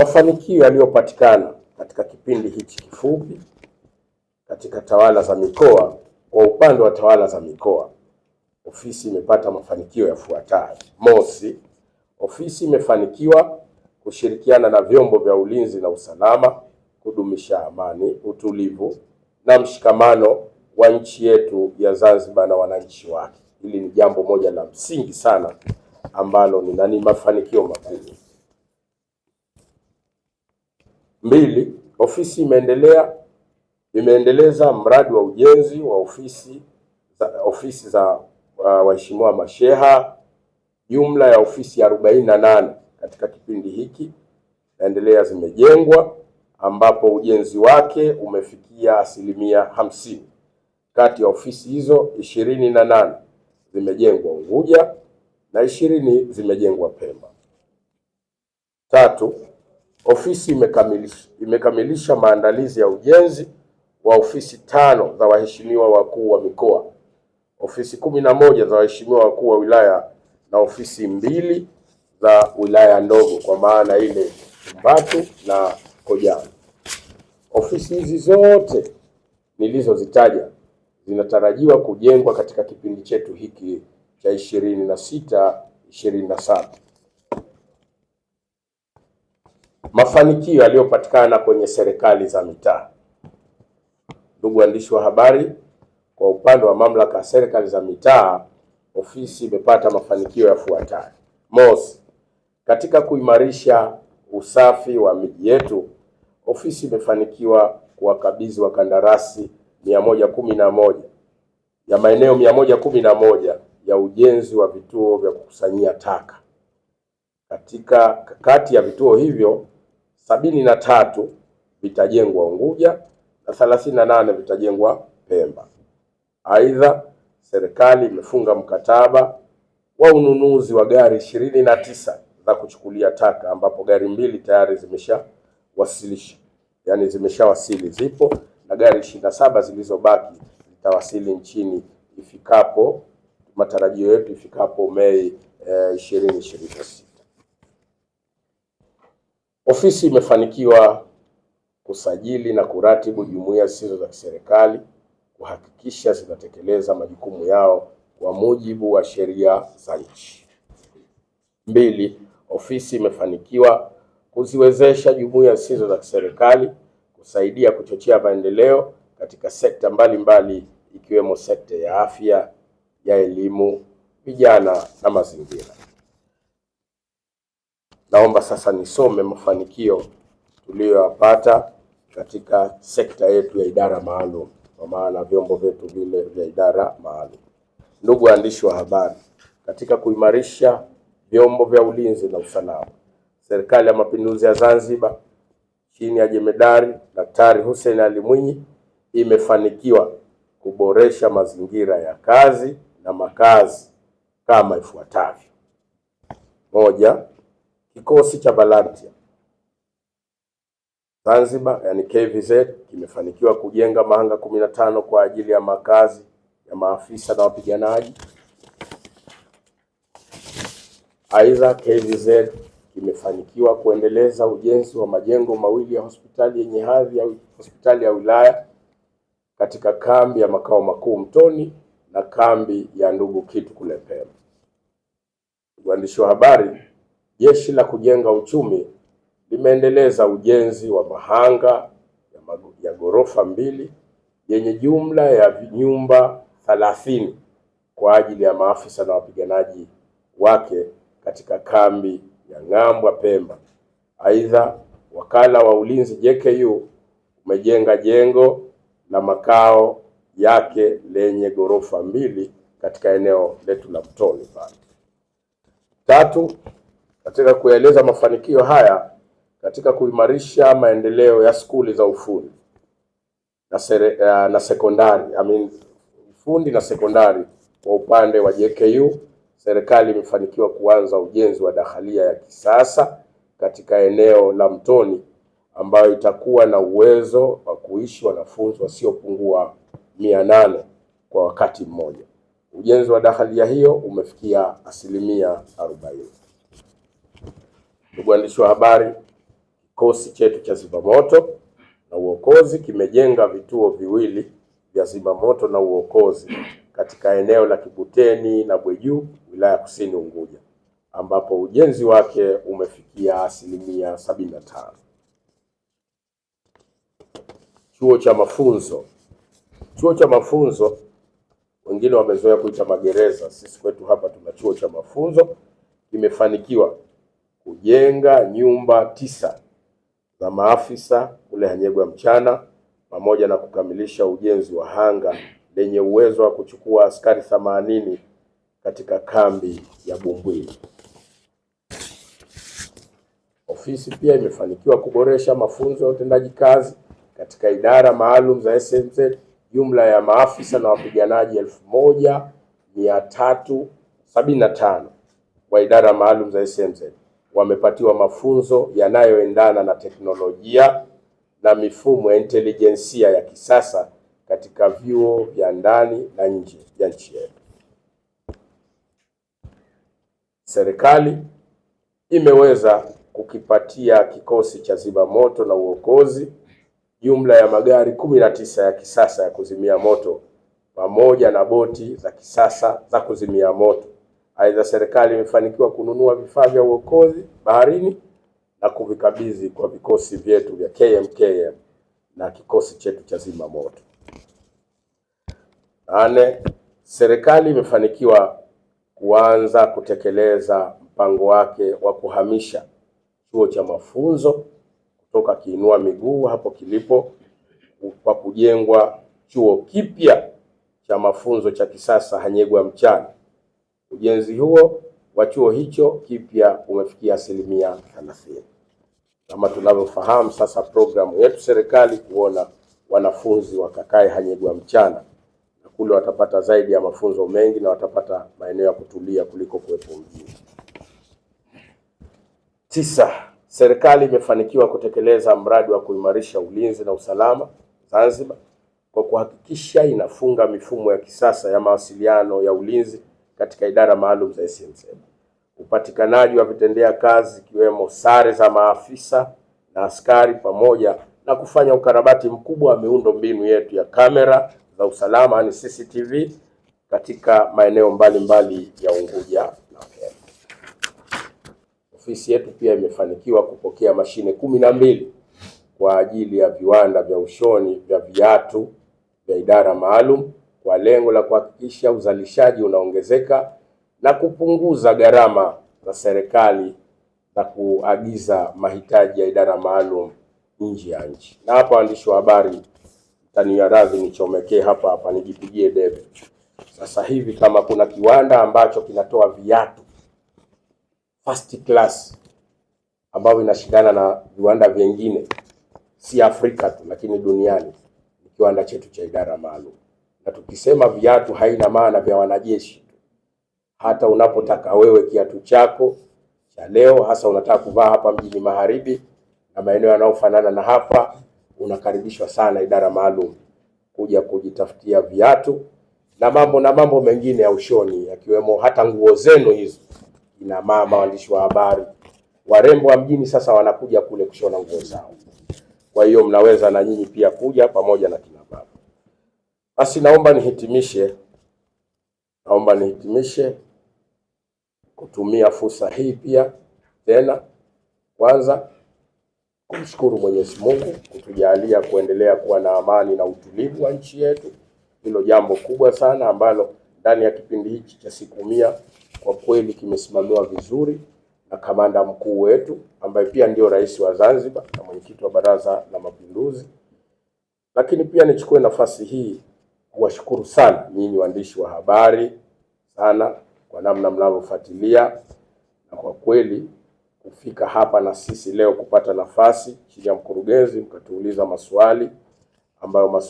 Mafanikio yaliyopatikana katika kipindi hichi kifupi katika tawala za mikoa. Kwa upande wa tawala za mikoa, ofisi imepata mafanikio yafuatayo. Mosi, ofisi imefanikiwa kushirikiana na vyombo vya ulinzi na usalama kudumisha amani, utulivu na mshikamano wa nchi yetu ya Zanzibar na wananchi wake. Hili ni jambo moja la msingi sana ambalo ni mafanikio makubwa. Mbili, ofisi imeendeleza mradi wa ujenzi wa ofisi za waheshimiwa masheha. Jumla ya ofisi 48 katika kipindi hiki naendelea zimejengwa, ambapo ujenzi wake umefikia 50%. Kati ya ofisi hizo 28 zimejengwa Unguja na 20 zimejengwa Pemba. Tatu, ofisi imekamilisha maandalizi ya ujenzi wa ofisi 5 za waheshimiwa wakuu wa mikoa, ofisi 11 za waheshimiwa wakuu wa wilaya na ofisi 2 za wilaya ndogo, kwa maana ile Tumbatu na Kojani. Ofisi hizi zote nilizozitaja zinatarajiwa kujengwa katika kipindi chetu hiki cha 26-27. Mafanikio yaliyopatikana kwenye serikali za mitaa. Ndugu waandishi wa habari, kwa upande wa mamlaka ya serikali za mitaa, ofisi imepata mafanikio yafuatayo. Mosi, katika kuimarisha usafi wa miji yetu, ofisi imefanikiwa kuwakabidhi wakandarasi 111 ya maeneo 111 ya ujenzi wa vituo vya kukusanyia taka. Kati ya vituo hivyo 73 vitajengwa Unguja na 38 vitajengwa Pemba. Aidha, serikali imefunga mkataba wa ununuzi wa gari 29 za kuchukulia taka, ambapo gari 2 tayari zimeshawasili zipo, na gari 27 zilizobaki zitawasili nchini ifikapo, matarajio yetu ifikapo Mei 2026. Ofisi imefanikiwa kusajili na kuratibu jumuiya zisizo za kiserikali kuhakikisha zinatekeleza majukumu yao kwa mujibu wa sheria za nchi. 2, ofisi imefanikiwa kuziwezesha jumuiya zisizo za kiserikali kusaidia kuchochea maendeleo katika sekta mbalimbali ikiwemo sekta ya afya, ya elimu, vijana na mazingira. Naomba sasa nisome mafanikio tuliyoyapata katika sekta yetu ya idara maalum, kwa maana vyombo vyetu vile vya idara maalum. Ndugu waandishi wa habari, katika kuimarisha vyombo vya ulinzi na usalama, Serikali ya Mapinduzi ya Zanzibar chini ya Jemedari Daktari Hussein Ali Mwinyi imefanikiwa kuboresha mazingira ya kazi na makazi kama ifuatavyo. Moja, kikosi cha volunteer Zanzibar yani KVZ kimefanikiwa kujenga mahanga 15 kwa ajili ya makazi ya maafisa na wapiganaji. Aidha, KVZ kimefanikiwa kuendeleza ujenzi wa majengo mawili ya hospitali yenye hadhi ya hospitali ya wilaya katika kambi ya makao makuu Mtoni na kambi ya Ndugu Kitu kule Pemba. Waandishi wa habari, Jeshi la Kujenga Uchumi limeendeleza ujenzi wa mahanga ya ghorofa 2 yenye jumla ya nyumba 30 kwa ajili ya maafisa na wapiganaji wake katika kambi ya Ng'ambwa Pemba. Aidha, wakala wa ulinzi JKU umejenga jengo la makao yake lenye ghorofa 2 katika eneo letu la Mtoni pale. Tatu, katika kueleza mafanikio haya katika kuimarisha maendeleo ya skuli za ufundi na sekondari, ufundi na sekondari, kwa upande wa JKU, serikali imefanikiwa kuanza ujenzi wa dakhalia ya kisasa katika eneo la Mtoni ambayo itakuwa na uwezo wa kuishi wanafunzi wasiopungua 800 kwa wakati mmoja. Ujenzi wa dakhalia hiyo umefikia 40%. Ndugu waandishi wa habari, Kikosi chetu cha zimamoto na uokozi kimejenga vituo viwili vya zimamoto na uokozi katika eneo la Kibuteni na Bweju, wilaya Kusini Unguja, ambapo ujenzi wake umefikia 75%. Chuo cha mafunzo. Chuo cha mafunzo wengine wamezoea kuita magereza, sisi kwetu hapa tuna chuo cha mafunzo. Kimefanikiwa kujenga nyumba 9 za maafisa kule Hanyegwa Mchana, pamoja na kukamilisha ujenzi wa hanga lenye uwezo wa kuchukua askari 80 katika kambi ya Bumbwini. Ofisi pia imefanikiwa kuboresha mafunzo ya utendaji kazi katika idara maalum za SMZ. Jumla ya maafisa na wapiganaji 1375 wa idara maalum za SMZ wamepatiwa mafunzo yanayoendana na teknolojia na mifumo ya intelijensia ya kisasa katika vyuo vya ndani na nje ya nchi yetu. Serikali imeweza kukipatia kikosi cha zimamoto na uokozi jumla ya magari 19 ya kisasa ya kuzimia moto pamoja na boti za kisasa za kuzimia moto. Aidha, serikali imefanikiwa kununua vifaa vya uokozi baharini na kuvikabidhi kwa vikosi vyetu vya KMKM na kikosi chetu cha zimamoto. 8. Serikali imefanikiwa kuanza kutekeleza mpango wake wa kuhamisha chuo cha mafunzo kutoka Kiinua Miguu hapo kilipo kwa kujengwa chuo kipya cha mafunzo cha kisasa Hanyegwa Mchana. Ujenzi huo wa chuo hicho kipya umefikia 30%. Kama tunavyofahamu sasa, programu yetu serikali kuona wanafunzi wakakae Hanyegwa Mchana, na kule watapata zaidi ya mafunzo mengi na watapata maeneo ya kutulia kuliko kuwepo mjini. 9. Serikali imefanikiwa kutekeleza mradi wa kuimarisha ulinzi na usalama Zanzibar kwa kuhakikisha inafunga mifumo ya kisasa ya mawasiliano ya ulinzi katika idara maalum za SMZ. Upatikanaji wa vitendea kazi ikiwemo sare za maafisa na askari, pamoja na kufanya ukarabati mkubwa wa miundo mbinu yetu ya kamera za usalama yani CCTV katika maeneo mbalimbali ya Unguja na Pemba. Ofisi yetu pia imefanikiwa kupokea mashine 12 kwa ajili ya viwanda vya ushoni vya viatu vya idara maalum kwa lengo la kuhakikisha uzalishaji unaongezeka na kupunguza gharama za serikali za kuagiza mahitaji ya idara maalum nje ya nchi. Na hapa, waandishi wa habari, tania radhi nichomekee hapa nijipigie debe. Sasa hivi kama kuna kiwanda ambacho kinatoa viatu first class ambao inashindana na viwanda vingine, si Afrika tu lakini duniani, ni kiwanda chetu cha idara maalum. Na tukisema viatu haina maana vya wanajeshi tu. Hata unapotaka wewe kiatu chako cha leo, hasa unataka kuvaa hapa mjini Magharibi na maeneo yanayofanana na hapa, unakaribishwa sana idara maalum kuja kujitafutia viatu na mambo mengine ya ushoni, yakiwemo hata nguo zenu hizo. Ina mama, waandishi wa habari, warembo wa mjini sasa wanakuja kule kushona nguo zao. Kwa hiyo mnaweza na nyinyi pia kuja pamoja na kina baba. Basi naomba nihitimishe kutumia fursa hii pia tena kwanza kumshukuru Mwenyezi Mungu kutujalia kuendelea kuwa na amani na utulivu wa nchi yetu. Hilo jambo kubwa sana ambalo ndani ya kipindi hichi cha siku 100 kwa kweli kimesimamiwa vizuri na kamanda mkuu wetu ambaye pia ndio rais wa Zanzibar na mwenyekiti wa Baraza la Mapinduzi. Lakini pia nichukue nafasi hii kuwashukuru sana nyinyi waandishi wa habari sana kwa namna mnavyofuatilia, na kwa kweli kufika hapa na sisi leo kupata nafasi chini ya mkurugenzi mkatuuliza maswali ambayo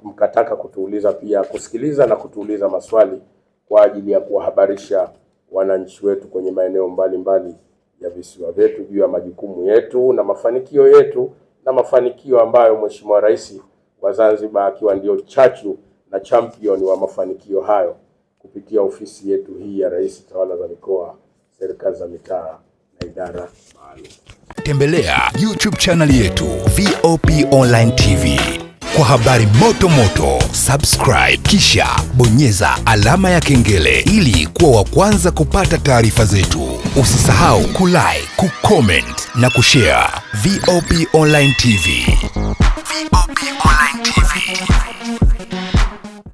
mkataka kutuuliza pia, kusikiliza na kutuuliza maswali kwa ajili ya kuwahabarisha wananchi wetu kwenye maeneo mbalimbali ya visiwa vyetu juu ya majukumu yetu na mafanikio yetu, na mafanikio ambayo Mheshimiwa Rais wa Zanzibar akiwa ndio chachu na champion wa mafanikio hayo kupitia ofisi yetu hii ya Rais Tawala za Mikoa, Serikali za Mitaa na Idara Maalum. tembelea YouTube channel yetu VOP Online TV. Kwa habari moto moto, subscribe kisha bonyeza alama ya kengele ili kuwa wa kwanza kupata taarifa zetu. Usisahau kulike, kucomment na kushare. VOP Online TV. VOP Online TV.